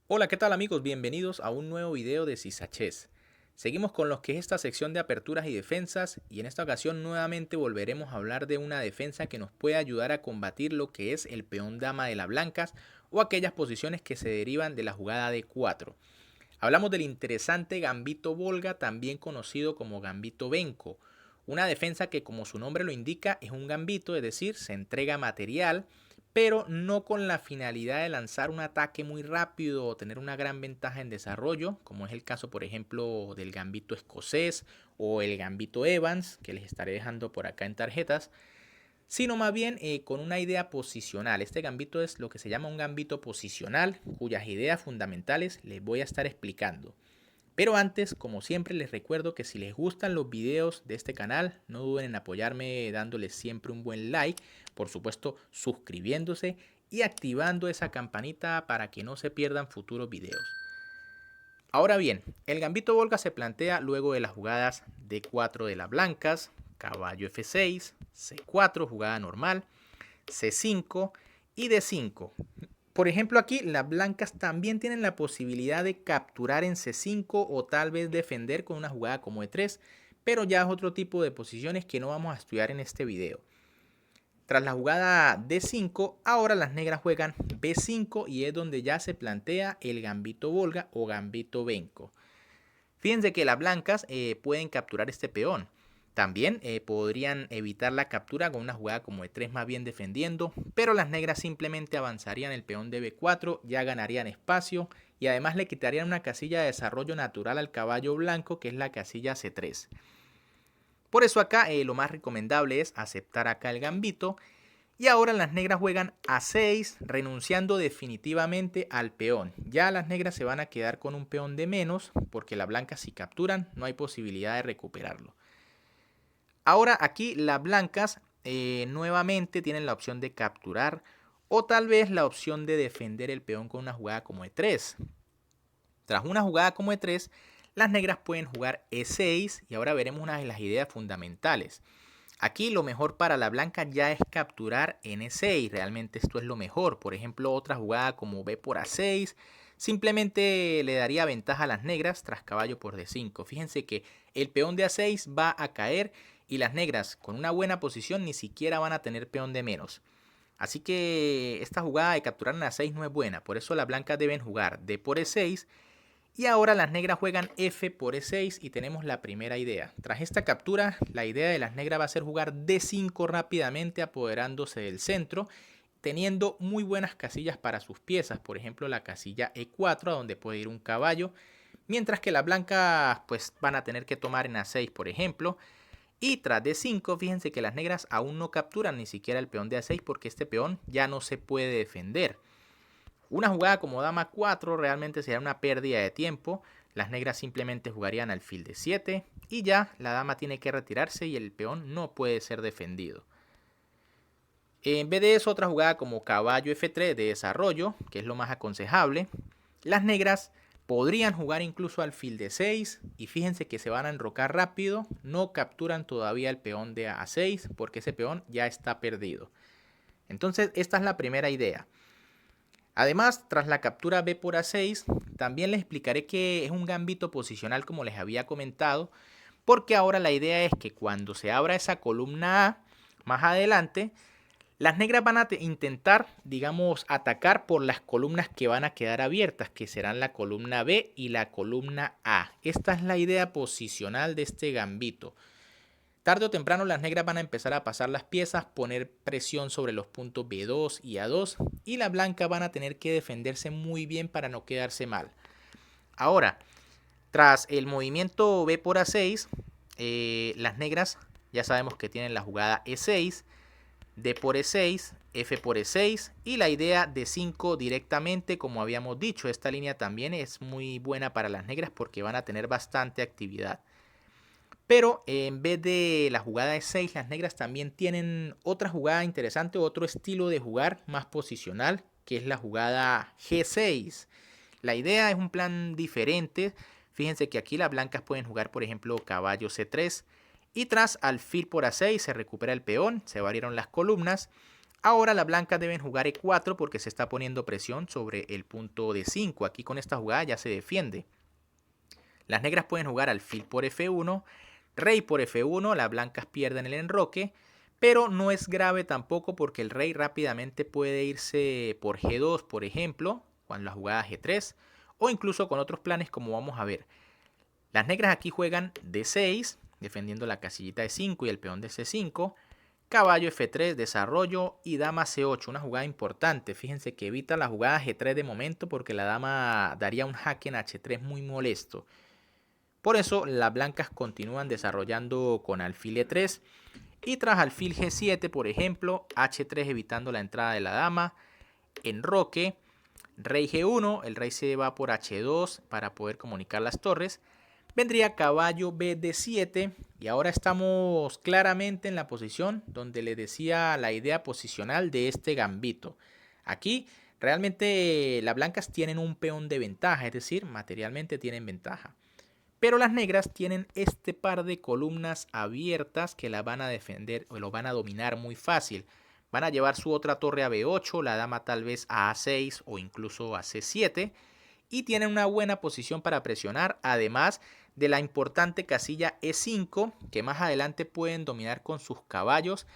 Hola, ¿qué tal amigos? Bienvenidos a un nuevo video de Sisachés. Seguimos con lo que es esta sección de aperturas y defensas y en esta ocasión nuevamente volveremos a hablar de una defensa que nos puede ayudar a combatir lo que es el peón dama de las blancas o aquellas posiciones que se derivan de la jugada de 4. Hablamos del interesante gambito Volga, también conocido como gambito Benko, una defensa que como su nombre lo indica es un gambito, es decir, se entrega material, pero no con la finalidad de lanzar un ataque muy rápido o tener una gran ventaja en desarrollo, como es el caso por ejemplo del gambito escocés o el gambito Evans, que les estaré dejando por acá en tarjetas, sino más bien con una idea posicional. Este gambito es lo que se llama un gambito posicional, cuyas ideas fundamentales les voy a estar explicando. Pero antes, como siempre, les recuerdo que si les gustan los videos de este canal, no duden en apoyarme dándoles siempre un buen like, por supuesto suscribiéndose y activando esa campanita para que no se pierdan futuros videos. Ahora bien, el gambito Volga se plantea luego de las jugadas D4 de las blancas, caballo F6, C4, jugada normal, C5 y D5. Por ejemplo, aquí las blancas también tienen la posibilidad de capturar en C5 o tal vez defender con una jugada como E3, pero ya es otro tipo de posiciones que no vamos a estudiar en este video. Tras la jugada D5, ahora las negras juegan B5 y es donde ya se plantea el gambito Volga o gambito Benko. Fíjense que las blancas pueden capturar este peón. También podrían evitar la captura con una jugada como E3 más bien defendiendo, pero las negras simplemente avanzarían el peón de B4, ya ganarían espacio y además le quitarían una casilla de desarrollo natural al caballo blanco que es la casilla C3. Por eso acá lo más recomendable es aceptar acá el gambito y ahora las negras juegan A6 renunciando definitivamente al peón. Ya las negras se van a quedar con un peón de menos porque las blancas si capturan no hay posibilidad de recuperarlo. Ahora aquí las blancas nuevamente tienen la opción de capturar o tal vez la opción de defender el peón con una jugada como E3. Tras una jugada como E3, las negras pueden jugar E6 y ahora veremos una de las ideas fundamentales. Aquí lo mejor para la blanca ya es capturar en E6, realmente esto es lo mejor. Por ejemplo, otra jugada como B por A6 simplemente le daría ventaja a las negras tras caballo por D5. Fíjense que el peón de A6 va a caer y las negras con una buena posición ni siquiera van a tener peón de menos. Así que esta jugada de capturar en A6 no es buena, por eso las blancas deben jugar D por E6 y ahora las negras juegan F por E6 y tenemos la primera idea. Tras esta captura, la idea de las negras va a ser jugar D5 rápidamente apoderándose del centro, teniendo muy buenas casillas para sus piezas, por ejemplo la casilla E4 a donde puede ir un caballo, mientras que las blancas pues van a tener que tomar en A6 por ejemplo. Y tras D5, fíjense que las negras aún no capturan ni siquiera el peón de A6 porque este peón ya no se puede defender. Una jugada como dama 4 realmente sería una pérdida de tiempo. Las negras simplemente jugarían alfil de 7 y ya la dama tiene que retirarse y el peón no puede ser defendido. En vez de eso, otra jugada como caballo F3 de desarrollo, que es lo más aconsejable. Las negras podrían jugar incluso alfil de 6 y fíjense que se van a enrocar rápido. No capturan todavía el peón de A6 porque ese peón ya está perdido. Entonces esta es la primera idea. Además, tras la captura B por A6, también les explicaré que es un gambito posicional como les había comentado, porque ahora la idea es que cuando se abra esa columna A, más adelante, las negras van a intentar, digamos, atacar por las columnas que van a quedar abiertas, que serán la columna B y la columna A. Esta es la idea posicional de este gambito. Tarde o temprano las negras van a empezar a pasar las piezas, poner presión sobre los puntos B2 y A2 y las blancas van a tener que defenderse muy bien para no quedarse mal. Ahora, tras el movimiento B por A6, las negras ya sabemos que tienen la jugada E6, D por E6, F por E6 y la idea de 5 directamente como habíamos dicho. Esta línea también es muy buena para las negras porque van a tener bastante actividad. Pero en vez de la jugada de 6, las negras también tienen otra jugada interesante, otro estilo de jugar más posicional, que es la jugada G6. La idea es un plan diferente. Fíjense que aquí las blancas pueden jugar, por ejemplo, caballo C3. Y tras alfil por A6 se recupera el peón, se variaron las columnas. Ahora las blancas deben jugar E4 porque se está poniendo presión sobre el punto D5. Aquí con esta jugada ya se defiende. Las negras pueden jugar alfil por F1, rey por F1, las blancas pierden el enroque, pero no es grave tampoco porque el rey rápidamente puede irse por G2, por ejemplo, con la jugada G3, o incluso con otros planes como vamos a ver. Las negras aquí juegan D6, defendiendo la casillita de 5 y el peón de C5, caballo F3, desarrollo y dama C8, una jugada importante. Fíjense que evita la jugada G3 de momento porque la dama daría un jaque en H3 muy molesto. Por eso las blancas continúan desarrollando con alfil E3 y tras alfil G7, por ejemplo, H3 evitando la entrada de la dama, enroque, rey G1, el rey se va por H2 para poder comunicar las torres, vendría caballo BD7 y ahora estamos claramente en la posición donde les decía la idea posicional de este gambito. Aquí realmente las blancas tienen un peón de ventaja, es decir, materialmente tienen ventaja. Pero las negras tienen este par de columnas abiertas que la van a defender o lo van a dominar muy fácil. Van a llevar su otra torre a B8, la dama tal vez a A6 o incluso a C7. Y tienen una buena posición para presionar, además de la importante casilla E5 que más adelante pueden dominar con sus caballos.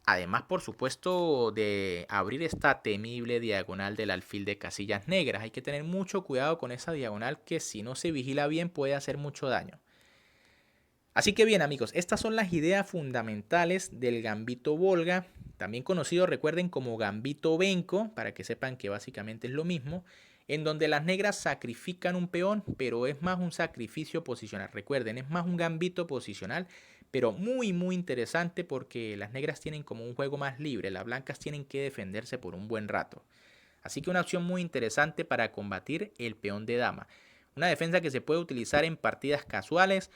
Además, por supuesto, de abrir esta temible diagonal del alfil de casillas negras. Hay que tener mucho cuidado con esa diagonal que si no se vigila bien puede hacer mucho daño. Así que bien amigos, estas son las ideas fundamentales del gambito Volga, también conocido recuerden como gambito Benko, para que sepan que básicamente es lo mismo, en donde las negras sacrifican un peón, pero es más un sacrificio posicional. Recuerden, es más un gambito posicional, pero muy interesante porque las negras tienen como un juego más libre, las blancas tienen que defenderse por un buen rato. Así que una opción muy interesante para combatir el peón de dama. Una defensa que se puede utilizar en partidas casuales,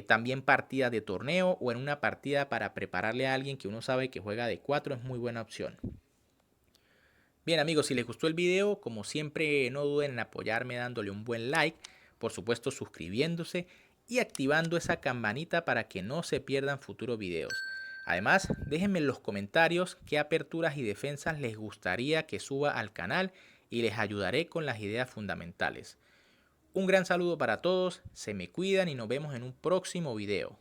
también partidas de torneo o en una partida para prepararle a alguien que uno sabe que juega de 4 es muy buena opción. Bien amigos, si les gustó el video, como siempre no duden en apoyarme dándole un buen like, por supuesto suscribiéndose y activando esa campanita para que no se pierdan futuros videos. Además, déjenme en los comentarios qué aperturas y defensas les gustaría que suba al canal y les ayudaré con las ideas fundamentales. Un gran saludo para todos, se me cuidan y nos vemos en un próximo video.